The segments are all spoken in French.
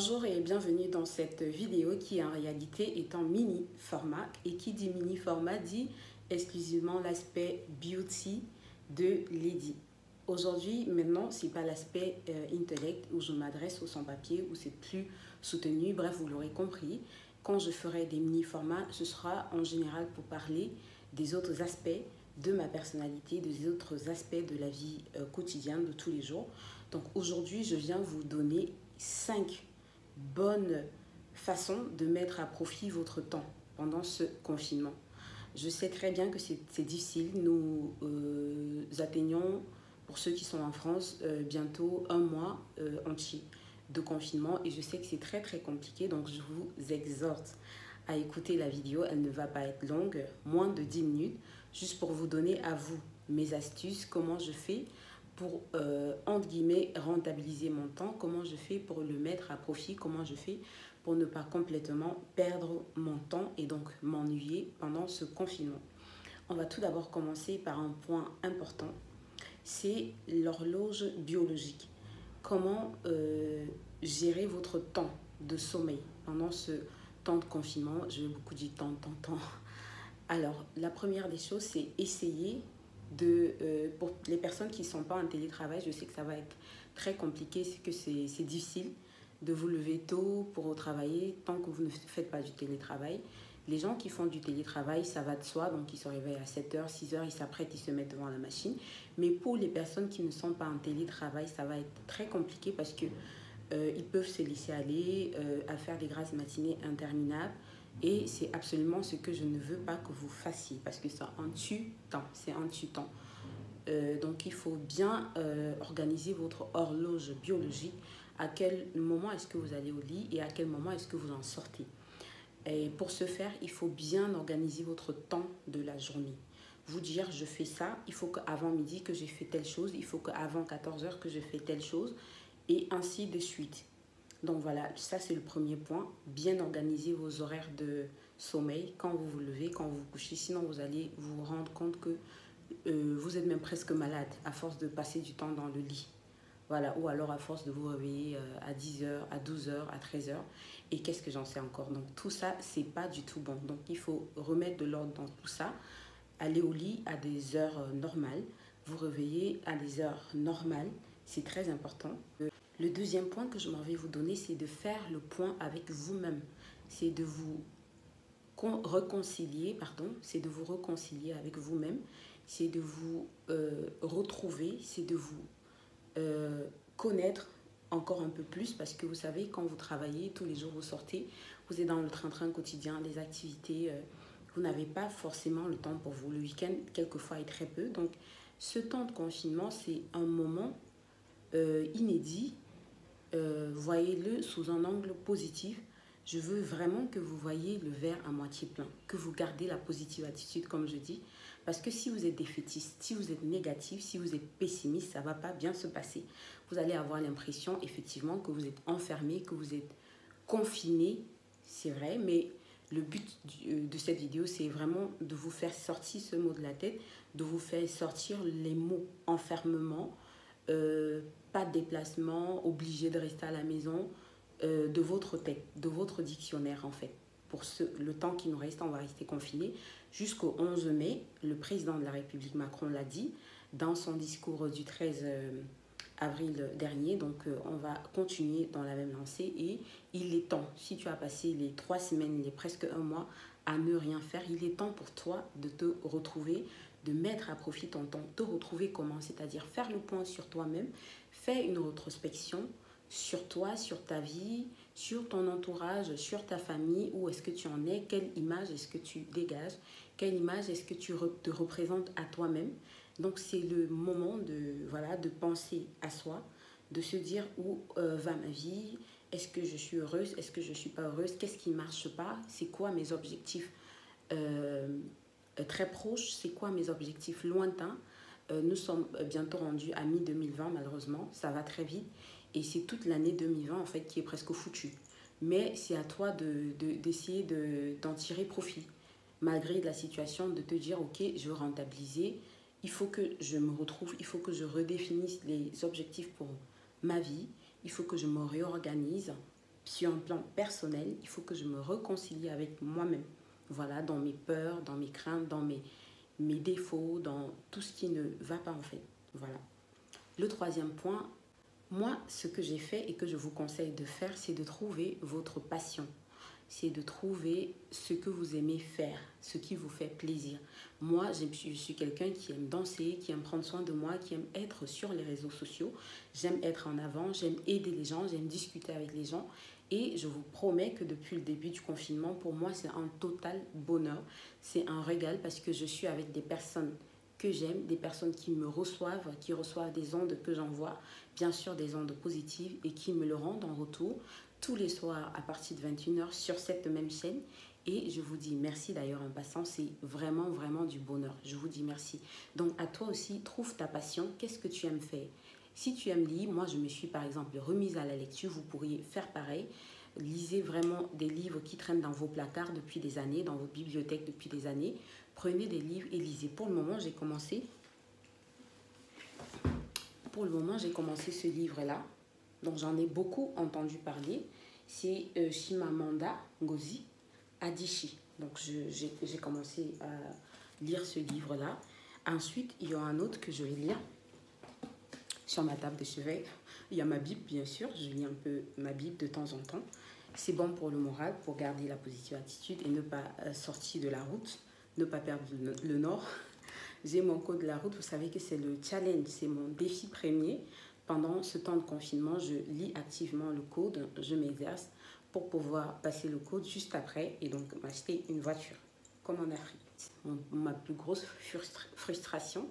Bonjour et bienvenue dans cette vidéo qui en réalité est en mini format, et qui dit mini format dit exclusivement l'aspect beauty de Lady. Aujourd'hui, maintenant, c'est pas l'aspect intellect où je m'adresse aux sans-papiers, où c'est plus soutenu. Bref, vous l'aurez compris, quand je ferai des mini formats, ce sera en général pour parler des autres aspects de ma personnalité, des autres aspects de la vie quotidienne de tous les jours. Donc aujourd'hui, je viens vous donner 5 bonnes façons de mettre à profit votre temps pendant ce confinement. Je sais très bien que c'est difficile. Nous atteignons, pour ceux qui sont en France, bientôt un mois entier de confinement. Et je sais que c'est très compliqué. Donc je vous exhorte à écouter la vidéo. Elle ne va pas être longue, moins de 10 minutes. Juste pour vous donner à vous mes astuces, comment je fais pour, entre guillemets, rentabiliser mon temps, comment je fais pour le mettre à profit, comment je fais pour ne pas complètement perdre mon temps et donc m'ennuyer pendant ce confinement. On va tout d'abord commencer par un point important, c'est l'horloge biologique. Comment gérer votre temps de sommeil pendant ce temps de confinement? Je vais beaucoup dire temps. Alors, la première des choses, c'est essayer pour les personnes qui ne sont pas en télétravail, je sais que ça va être très compliqué, c'est que c'est difficile de vous lever tôt pour travailler tant que vous ne faites pas du télétravail. Les gens qui font du télétravail, ça va de soi, donc ils se réveillent à 7h, 6h, ils s'apprêtent, ils se mettent devant la machine. Mais pour les personnes qui ne sont pas en télétravail, ça va être très compliqué parce que ils peuvent se laisser aller à faire des grasses matinées interminables. Et c'est absolument ce que je ne veux pas que vous fassiez parce que ça en tue temps, c'est en tue temps. Donc il faut bien organiser votre horloge biologique. À quel moment est-ce que vous allez au lit et à quel moment est-ce que vous en sortez. Et pour ce faire, il faut bien organiser votre temps de la journée. Vous dire, je fais ça, il faut qu'avant midi que j'ai fait telle chose, il faut qu'avant 14h que je fais telle chose, et ainsi de suite. Donc voilà, ça c'est le premier point. Bien organiser vos horaires de sommeil quand vous vous levez, quand vous vous couchez. Sinon, vous allez vous rendre compte que vous êtes même presque malade à force de passer du temps dans le lit. Voilà, ou alors à force de vous réveiller à 10h, à 12h, à 13h. Et qu'est-ce que j'en sais encore? Donc tout ça, c'est pas du tout bon. Donc il faut remettre de l'ordre dans tout ça. Aller au lit à des heures normales. Vous réveiller à des heures normales. C'est très important. Le deuxième point que je m'en vais vous donner, c'est de faire le point avec vous-même. C'est de vous réconcilier, c'est de vous réconcilier avec vous-même. C'est de vous retrouver, c'est de vous connaître encore un peu plus, parce que vous savez, quand vous travaillez, tous les jours vous sortez, vous êtes dans le train-train quotidien, les activités, vous n'avez pas forcément le temps pour vous. Le week-end, quelquefois, est très peu. Donc, ce temps de confinement, c'est un moment inédit. Voyez-le sous un angle positif. Je veux vraiment que vous voyez le verre à moitié plein, que vous gardez la positive attitude, comme je dis, parce que si vous êtes défaitiste, si vous êtes négatif, si vous êtes pessimiste, ça ne va pas bien se passer. Vous allez avoir l'impression effectivement que vous êtes enfermé, que vous êtes confiné, c'est vrai, mais le but de cette vidéo, c'est vraiment de vous faire sortir ce mot de la tête, de vous faire sortir les mots enfermement, pas de déplacement, obligé de rester à la maison, de votre tête, de votre dictionnaire en fait. Pour le temps qui nous reste, on va rester confiné jusqu'au 11 mai. Le président de la République Macron l'a dit dans son discours du 13 avril dernier. Donc on va continuer dans la même lancée et il est temps, si tu as passé les 3 semaines, les presque un mois à ne rien faire, il est temps pour toi de te retrouver, de mettre à profit ton temps, te retrouver comment? C'est-à-dire faire le point sur toi-même, faire une rétrospection sur toi, sur ta vie, sur ton entourage, sur ta famille, où est-ce que tu en es, quelle image est-ce que tu dégages, quelle image est-ce que tu te représentes à toi-même. Donc c'est le moment de penser à soi, de se dire où va ma vie, est-ce que je suis heureuse, est-ce que je ne suis pas heureuse, qu'est-ce qui ne marche pas, c'est quoi mes objectifs très proches, c'est quoi mes objectifs lointains. Nous sommes bientôt rendus à mi-2020 malheureusement, ça va très vite. Et c'est toute l'année 2020 en fait qui est presque foutue. Mais c'est à toi d'essayer d'en tirer profit. Malgré la situation, de te dire, ok, je veux rentabiliser, il faut que je me retrouve, il faut que je redéfinisse les objectifs pour ma vie, il faut que je me réorganise sur un plan personnel, il faut que je me réconcilie avec moi-même. Voilà, dans mes peurs, dans mes craintes, dans mes défauts, dans tout ce qui ne va pas en fait. Voilà. Le troisième point, moi, ce que j'ai fait et que je vous conseille de faire, c'est de trouver votre passion. C'est de trouver ce que vous aimez faire, ce qui vous fait plaisir. Moi, je suis quelqu'un qui aime danser, qui aime prendre soin de moi, qui aime être sur les réseaux sociaux. J'aime être en avant, j'aime aider les gens, j'aime discuter avec les gens. Et je vous promets que depuis le début du confinement, pour moi, c'est un total bonheur. C'est un régal parce que je suis avec des personnes que j'aime, des personnes qui me reçoivent, qui reçoivent des ondes que j'envoie, bien sûr des ondes positives et qui me le rendent en retour tous les soirs à partir de 21h sur cette même chaîne. Et je vous dis merci d'ailleurs en passant, c'est vraiment, vraiment du bonheur. Je vous dis merci. Donc à toi aussi, trouve ta passion. Qu'est-ce que tu aimes faire? Si tu aimes lire, moi je me suis par exemple remise à la lecture, vous pourriez faire pareil. Lisez vraiment des livres qui traînent dans vos placards depuis des années, dans vos bibliothèques depuis des années. Prenez des livres et lisez. Pour le moment, j'ai commencé ce livre-là. Donc j'en ai beaucoup entendu parler. C'est Chimamanda Ngozi Adichie. Donc j'ai commencé à lire ce livre-là. Ensuite, il y a un autre que je vais lire sur ma table de chevet. Il y a ma Bible, bien sûr. Je lis un peu ma Bible de temps en temps. C'est bon pour le moral, pour garder la positive attitude et ne pas sortir de la route, ne pas perdre le nord. J'ai mon code de la route. Vous savez que c'est le challenge, c'est mon défi premier. Pendant ce temps de confinement, je lis activement le code, je m'exerce pour pouvoir passer le code juste après et donc m'acheter une voiture, comme en Afrique. Ma plus grosse frustration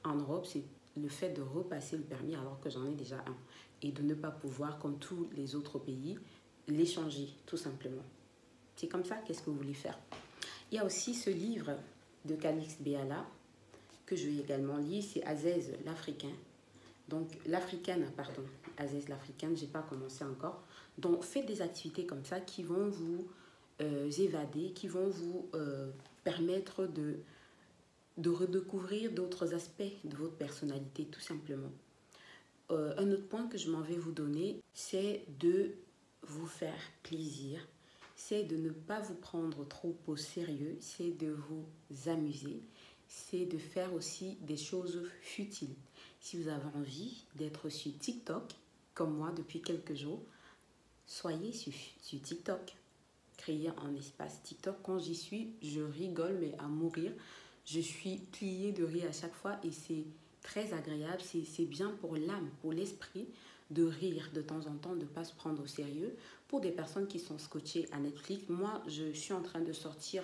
en Europe, c'est le fait de repasser le permis alors que j'en ai déjà un et de ne pas pouvoir, comme tous les autres pays, l'échanger, tout simplement. C'est comme ça, qu'est-ce que vous voulez faire? Il y a aussi ce livre de Calix Béala que je vais également lire, c'est Aziz l'Africain. Donc, l'Africaine, pardon, Aziz l'Africaine, je n'ai pas commencé encore. Donc, faites des activités comme ça qui vont vous évader, qui vont vous permettre de redécouvrir d'autres aspects de votre personnalité, tout simplement. Un autre point que je m'en vais vous donner, c'est de vous faire plaisir, c'est de ne pas vous prendre trop au sérieux, c'est de vous amuser, c'est de faire aussi des choses futiles. Si vous avez envie d'être sur TikTok, comme moi depuis quelques jours, soyez sur TikTok. Créez un espace TikTok. Quand j'y suis, je rigole, mais à mourir. Je suis pliée de rire à chaque fois et c'est très agréable. C'est bien pour l'âme, pour l'esprit, de rire de temps en temps, de ne pas se prendre au sérieux. Pour des personnes qui sont scotchées à Netflix, moi, je suis en train de sortir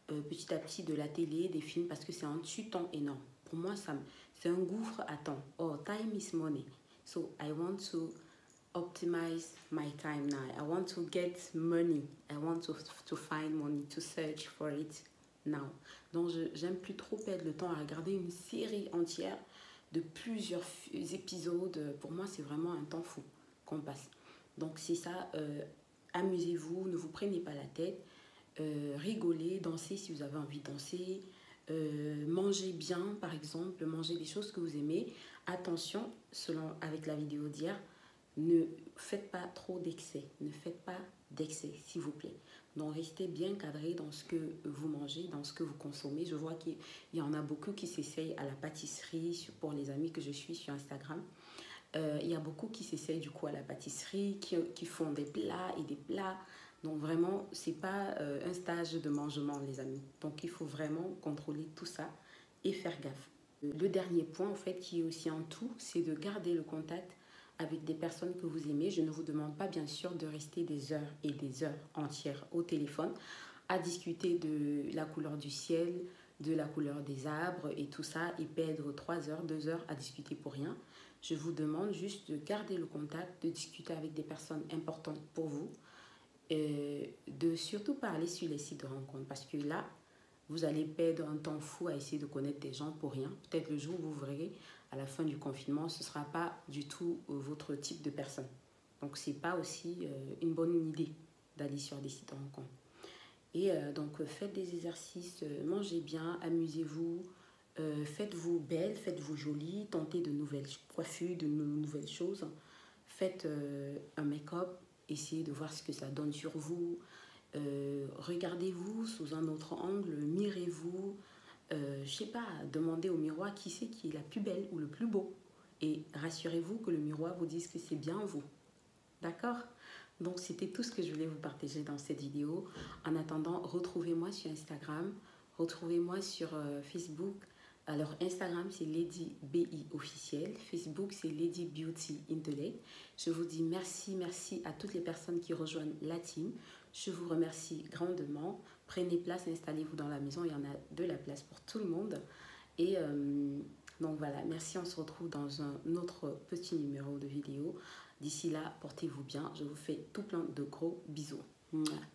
petit à petit de la télé, des films, parce que c'est un tue-temps énorme. Pour moi, c'est un gouffre à temps. Oh, time is money. So I want to optimize my time now. I want to get money. I want to find money, to search for it now. Donc, j'aime plus trop perdre le temps à regarder une série entière de plusieurs épisodes. Pour moi, c'est vraiment un temps fou qu'on passe. Donc, c'est ça. Amusez-vous, ne vous prenez pas la tête. Rigolez, dansez si vous avez envie de danser. Mangez bien, par exemple, mangez des choses que vous aimez. Attention, avec la vidéo d'hier, ne faites pas trop d'excès. Ne faites pas d'excès, s'il vous plaît. Donc, restez bien cadré dans ce que vous mangez, dans ce que vous consommez. Je vois qu'il y en a beaucoup qui s'essayent à la pâtisserie, pour les amis que je suis sur Instagram. Il y a beaucoup qui s'essayent du coup à la pâtisserie, qui font des plats et des plats. Donc vraiment, c'est pas un stage de mangement, les amis. Donc il faut vraiment contrôler tout ça et faire gaffe. Le dernier point, en fait, qui est aussi en tout, c'est de garder le contact avec des personnes que vous aimez. Je ne vous demande pas, bien sûr, de rester des heures et des heures entières au téléphone à discuter de la couleur du ciel, de la couleur des arbres et tout ça, et perdre 3 heures, 2 heures à discuter pour rien. Je vous demande juste de garder le contact, de discuter avec des personnes importantes pour vous, de surtout pas aller sur les sites de rencontres parce que là, vous allez perdre un temps fou à essayer de connaître des gens pour rien. Peut-être le jour où vous verrez, à la fin du confinement, ce ne sera pas du tout votre type de personne. Donc, ce n'est pas aussi une bonne idée d'aller sur des sites de rencontres. Et donc, faites des exercices, mangez bien, amusez-vous, faites-vous belle, faites-vous jolie, tentez de nouvelles coiffures, de nouvelles choses. Faites un make-up essayez de voir ce que ça donne sur vous. Regardez-vous sous un autre angle, mirez-vous. Je sais pas, demandez au miroir qui c'est qui est la plus belle ou le plus beau. Et rassurez-vous que le miroir vous dise que c'est bien vous. D'accord? Donc, c'était tout ce que je voulais vous partager dans cette vidéo. En attendant, retrouvez-moi sur Instagram, retrouvez-moi sur Facebook. Alors, Instagram, c'est Lady BI officiel. Facebook, c'est Lady Beauty Intellect. Je vous dis merci, merci à toutes les personnes qui rejoignent la team. Je vous remercie grandement. Prenez place, installez-vous dans la maison. Il y en a de la place pour tout le monde. Et donc voilà, merci. On se retrouve dans un autre petit numéro de vidéo. D'ici là, portez-vous bien. Je vous fais tout plein de gros bisous. Mouah.